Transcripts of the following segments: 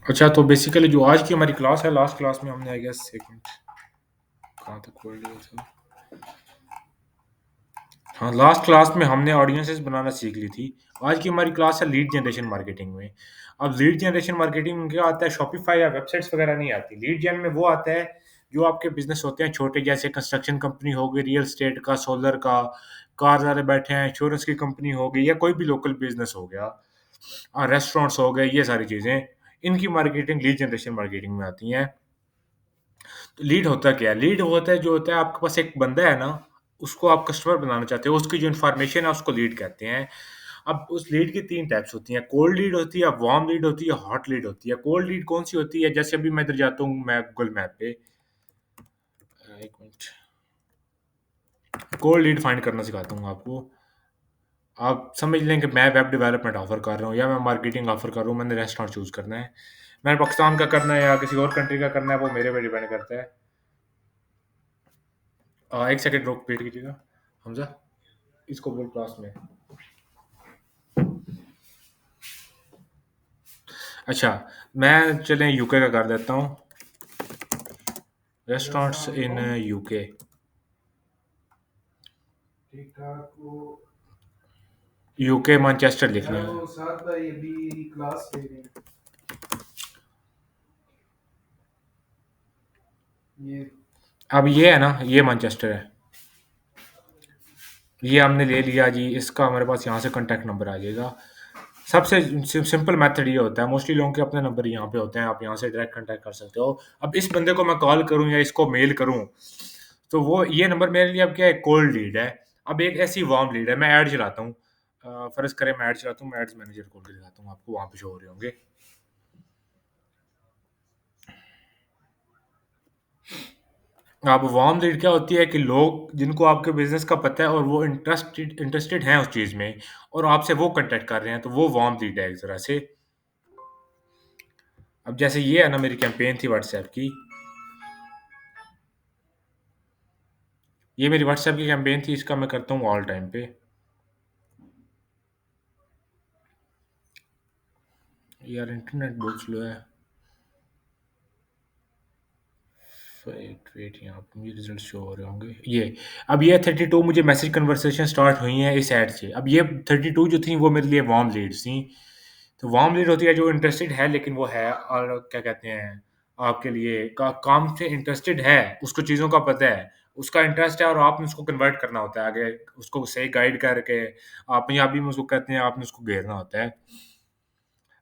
अच्छा, तो बेसिकली जो आज की हमारी क्लास है, लास्ट क्लास में हमने आई गेस एक मिनट कहाँ तक पढ़ लिया था। हाँ, लास्ट क्लास में हमने ऑडियंसेस बनाना सीख ली थी। आज की हमारी क्लास है लीड जनरेशन मार्केटिंग में। अब लीड जनरेशन मार्केटिंग में क्या आता है, शॉपिफाई या वेबसाइट्स वगैरह नहीं आती। लीड जन में वो आता है जो आपके बिजनेस होते हैं छोटे, जैसे कंस्ट्रक्शन कंपनी हो गई, रियल एस्टेट का, सोलर का, कार वाले बैठे हैं, इंश्योरेंस की कंपनी हो गई, या कोई भी लोकल बिजनेस हो गया, रेस्टोरेंट्स हो गए, ये सारी चीज़ें, इनकी मार्केटिंग लीड जनरेशन मार्केटिंग में आती हैं। तो लीड होता क्या है? लीड होता है, जो होता है आपके पास एक बंदा है ना, उसको आप कस्टमर बनाना चाहते हो, उसकी जो इन्फॉर्मेशन है उसको लीड कहते हैं। अब उस लीड की 3 टाइप्स होती हैं, कोल्ड लीड होती है, वार्म लीड होती है, हॉट लीड होती है। कोल्ड लीड कौन-सी होती है? जैसे अभी मैं इधर जाता हूँ, मैं गूगल मैप पे 1 मिनट, कोल्ड लीड फाइंड करना सिखाता हूँ आपको। आप समझ लें कि मैं वेब डेवलपमेंट ऑफ़र कर रहा हूँ या मैं मार्केटिंग ऑफ़र कर रहा हूँ, मैंने रेस्टोरेंट चूज़ करना है। मैंने पाकिस्तान का करना है या किसी और कंट्री का करना है, वो मेरे पे डिपेंड करता है। 1 सेकंड रोक वेट कीजिएगा। हमज़ा, इसको बोल क्लास में। अच्छा, मैं चलें यूके का कर देता हूँ। Restaurants in UK. UK Manchester लिखना है। अब ये है ना, ये मैनचेस्टर है। ये हमने ले लिया जी, इसका हमारे पास यहाँ से कॉन्टैक्ट नंबर आ जाएगा। सबसे सिंपल मेथड ये होता है, मोस्टली लोगों के अपने नंबर यहाँ पे होते हैं, आप यहाँ से डायरेक्ट कॉन्टैक्ट कर सकते हो। अब इस बंदे को मैं कॉल करूँ या इसको मेल करूँ, तो वो ये नंबर मेरे लिए अब क्या है, कोल्ड लीड है। अब एक ऐसी वार्म लीड है, मैं ऐड चलाता हूँ। फ़र्ज़ करें मैं ऐड चलाता हूँ, मैं एड्स मैनेजर खोल के दिखाता हूँ आपको, वहाँ पे शो हो रहे होंगे। अब वार्म लीड क्या होती है कि लोग जिनको आपके बिज़नेस का पता है और वो इंटरेस्टेड इंटरेस्टेड हैं उस चीज़ में, और आपसे वो कॉन्टैक्ट कर रहे हैं, तो वो वार्म लीड है एक तरह से। अब जैसे ये है ना, मेरी कैंपेन थी व्हाट्सएप की, ये मेरी व्हाट्सएप की कैंपेन थी, इसका मैं करता हूँ ऑल टाइम पे। यार इंटरनेट बहुत स्लो है। वेट वेट, यहाँ पे मुझे रिजल्ट शो हो रहे होंगे। ये अब ये 32 मुझे मैसेज कन्वर्सेशन स्टार्ट हुई हैं इस ऐड से। अब ये 32 जो थी वो मेरे लिए वार्म लीड्स थी। तो वार्म लीड होती है जो इंटरेस्टेड है, लेकिन वो है, और क्या कहते हैं, आपके लिए काम से इंटरेस्टेड है, उसको चीज़ों का पता है, उसका इंटरेस्ट है, और आपने उसको कन्वर्ट करना होता है आगे, उसको सही गाइड करके, आप पंजाबी में उसको कहते हैं, आपने उसको घेरना होता है।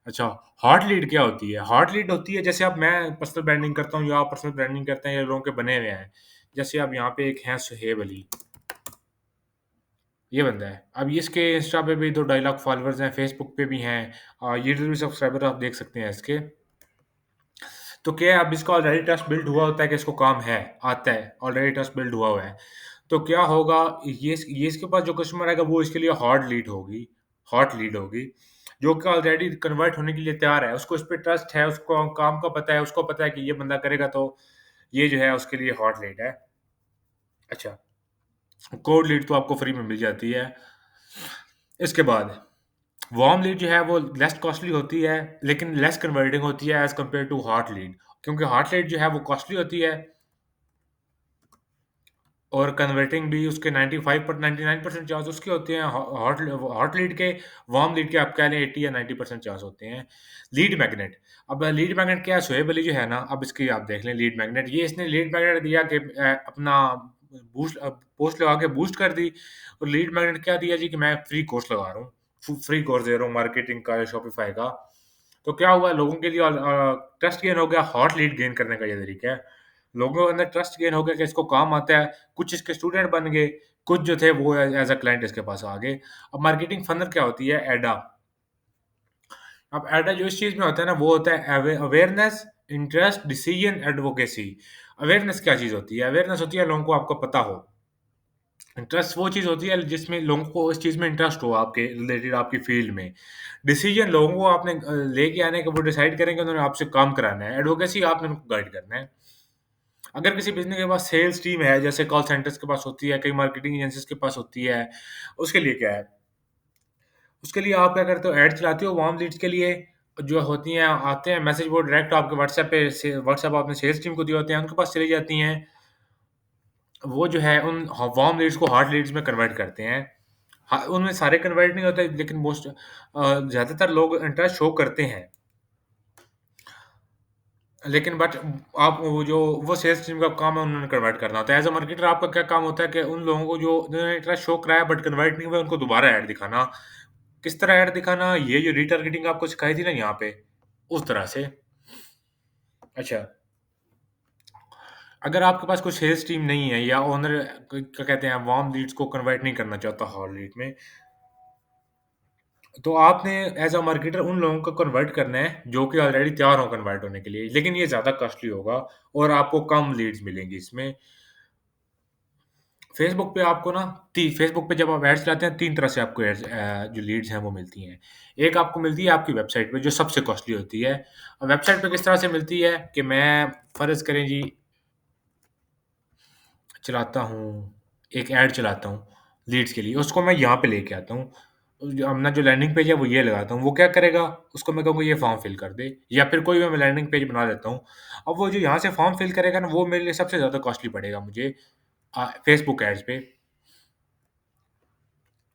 अच्छा, हॉट लीड क्या होती है? हॉट लीड होती है, जैसे अब मैं पर्सनल ब्रांडिंग करता हूँ या आप पर्सनल ब्रांडिंग करते हैं, या लोगों के बने हुए हैं। जैसे अब यहाँ पे एक हैं सुहेब अली, ये बंदा है। अब ये इसके इंस्टा पे भी 2 ढाई लाख फॉलोवर्स हैं, फेसबुक पे भी हैं, यूट्यूब पे सब्सक्राइबर आप देख सकते हैं इसके। तो क्या है, अब इसका ऑलरेडी ट्रस्ट बिल्ड हुआ होता है कि इसको काम है, आता है, ऑलरेडी ट्रस्ट बिल्ड हुआ हुआ है। तो क्या होगा, ये इसके पास जो कस्टमर आएगा वो इसके लिए हॉट लीड होगी, जो कि ऑलरेडी कन्वर्ट होने के लिए तैयार है। उसको इस पे ट्रस्ट है, उसको काम का पता है, उसको पता है कि ये बंदा करेगा, तो ये जो है उसके लिए हॉट लीड है। अच्छा, कोल्ड लीड तो आपको फ्री में मिल जाती है। इसके बाद वार्म लीड जो है वो लेस कॉस्टली होती है, लेकिन लेस कन्वर्टिंग होती है as compare to hot lead. क्योंकि हॉट लीड जो है वो कॉस्टली होती है, और कन्वर्टिंग भी उसके 99% चांस उसके होते हैं, हॉट लीड के। वार्म लीड के आप कह लें 80 या 90% चांस होते हैं। लीड मैग्नेट, अब लीड मैग्नेट क्या है, शोएब अली जो है ना, अब इसकी आप देख लें लीड मैग्नेट, ये इसने लीड मैग्नेट दिया कि अपना पोस्ट लगा के बूस्ट कर दी। और लीड मैग्नेट क्या दिया जी, कि मैं फ्री कोर्स लगा रहा हूँ, फ्री कोर्स दे रहा हूँ मार्केटिंग का या शॉपिफाई का। तो क्या हुआ, लोगों के लिए ट्रस्ट गेन हो गया, हॉट लीड गेन करने का ये तरीका है। लोगों के अंदर ट्रस्ट गेन हो गया कि इसको काम आता है, कुछ इसके स्टूडेंट बन गए, कुछ जो थे वो एज़ अ क्लाइंट इसके पास आ गए। अब मार्केटिंग फनल क्या होती है? एडा। अब एडा जो इस चीज़ में होता है ना, वो होता है awareness, interest, decision, advocacy. Awareness क्या चीज़ होती है? अवेयरनेस होती है लोगों को आपको पता हो। इंटरेस्ट वो चीज़ होती है जिसमें लोगों को इस चीज़ में इंटरेस्ट हो, आपके रिलेटेड, आपकी फ़ील्ड में। डिसीजन लोगों को आपने लेके आना है कि वो डिसाइड करेंगे उन्होंने आपसे काम कराना है। एडवोकेसी आपने उनको गाइड करना है। अगर किसी बिज़नेस के पास सेल्स टीम है, जैसे कॉल सेंटर्स के पास होती है, कई मार्केटिंग एजेंसीज़ के पास होती है, उसके लिए क्या है? उसके लिए आप क्या करते हो, ऐड चलाते हो वार्म लीड्स के लिए, जो होती हैं आते हैं मैसेज वो डायरेक्ट आपके व्हाट्सएप आपने सेल्स टीम को दिए होते हैं, उनके पास चली जाती हैं। वो जो है उन वार्म लीड्स को हॉट लीड्स में कन्वर्ट करते हैं। उनमें सारे कन्वर्ट नहीं होते लेकिन ज़्यादातर लोग इंटरेस्ट शो करते हैं। लेकिन बट आप वो सेल्स टीम का काम है उन्होंने कन्वर्ट करना होता है। एज़ अ मार्केटर आपका क्या काम होता है कि उन लोगों को जो जिन्होंने इंटरेस्ट शो कराया बट कन्वर्ट नहीं हुए उनको दोबारा ऐड दिखाना। किस तरह ऐड दिखाना? ये जो रिटारगेटिंग आपको सिखाई थी ना यहाँ पे, उस तरह से। अच्छा, अगर आपके पास कोई सेल्स टीम नहीं है या ओनर क्या कहते हैं वार्म लीड्स को कन्वर्ट नहीं करना चाहता हॉट लीड में, तो आपने एज़ अ मार्केटर उन लोगों को कन्वर्ट करना है जो कि ऑलरेडी तैयार हो कन्वर्ट होने के लिए। लेकिन ये ज़्यादा कॉस्टली होगा और आपको कम लीड्स मिलेंगी इसमें। फेसबुक पे आपको ना ती फेसबुक पे जब आप एड्स चलाते हैं 3 तरह से आपको जो लीड्स हैं वो मिलती हैं। एक आपको मिलती है आपकी वेबसाइट पे जो सबसे कॉस्टली होती है। वेबसाइट पे किस तरह से मिलती है कि मैं फ़र्ज़ करें जी चलाता हूँ, एक ऐड चलाता हूँ लीड्स के लिए, उसको मैं यहाँ पे लेके आता हूँ। जो अपना जो लैंडिंग पेज है वो ये लगाता हूँ, वो क्या करेगा? उसको मैं कहूँगा ये फॉर्म फिल कर दे या फिर कोई भी मैं लैंडिंग पेज बना देता हूँ। अब वो जो यहाँ से फॉर्म फिल करेगा ना वो मेरे लिए सबसे ज़्यादा कॉस्टली पड़ेगा मुझे फेसबुक एड्स पे।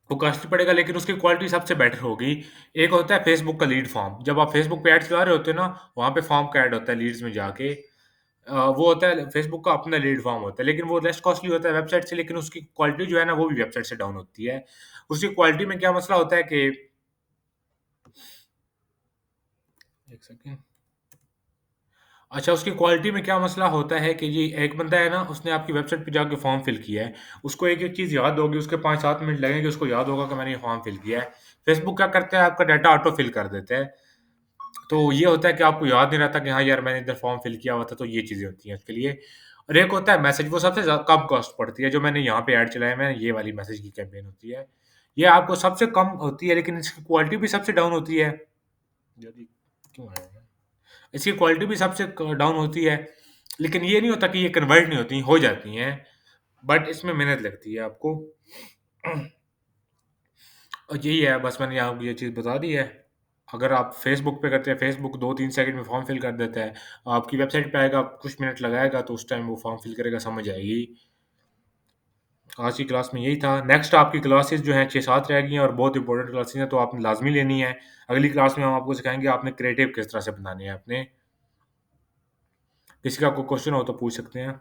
वो कॉस्टली पड़ेगा लेकिन उसकी क्वालिटी सबसे बेटर होगी। एक होता है फेसबुक का लीड फॉर्म, जब आप फेसबुक पे एड्स चला रहे होते हो ना, वहाँ पे फॉर्म का ऐड होता है लीड्स में जाके। वो होता है फेसबुक का अपना लीड फॉर्म होता है, लेकिन वो लेस कॉस्टली होता है वेबसाइट से लेकिन उसकी क्वालिटी जो है ना, वो भी वेबसाइट से डाउन होती है। उसकी क्वालिटी में क्या मसला होता है कि 1 सेकंड। अच्छा, उसकी क्वालिटी में क्या मसला होता है कि जी एक बंदा है ना, उसने आपकी वेबसाइट पे जाके फॉर्म फिल किया है। उसको एक-एक चीज़ याद होगी, उसके 5-7 मिनट लगेंगे, उसको याद होगा कि मैंने ये फॉर्म फिल किया है। फेसबुक क्या करता है, आपका डाटा ऑटो फिल कर देता है। तो ये होता है कि आपको याद नहीं रहता कि हाँ यार, मैंने इधर फॉर्म फिल किया हुआ था, तो ये चीज़ें होती हैं उसके लिए। और एक होता है मैसेज, वो सबसे कम कॉस्ट पड़ती है, जो मैंने यहाँ पे ऐड चलाया है, मैंने ये वाली मैसेज की कैंपेन होती है। ये आपको सबसे कम होती है, लेकिन इसकी क्वालिटी भी सबसे डाउन होती है। जल्दी क्यों आया है? इसकी क्वालिटी भी सबसे डाउन होती है, लेकिन ये नहीं होता कि ये कन्वर्ट नहीं होती, हो जाती हैं, बट इसमें मेहनत लगती है आपको। और यही है, बस मैंने आपको ये चीज़ बता दी है। अगर आप फ़ेसबुक पे करते हैं, फ़ेसबुक 2-3 सेकंड में फ़ॉर्म फिल कर देता है। आपकी वेबसाइट पे आएगा, कुछ मिनट लगाएगा, तो उस टाइम वो फ़ॉर्म फिल करेगा, समझ आएगी। आज की क्लास में यही था। नेक्स्ट आपकी क्लासेस जो हैं 6-7 रह गई हैं और बहुत इंपॉर्टेंट क्लासेस हैं, तो आपने लाज़मी लेनी है। अगली क्लास में हम आपको सिखाएँगे आपने क्रिएटिव किस तरह से बनाने हैं अपने। किसी का कोई क्वेश्चन हो तो पूछ सकते हैं।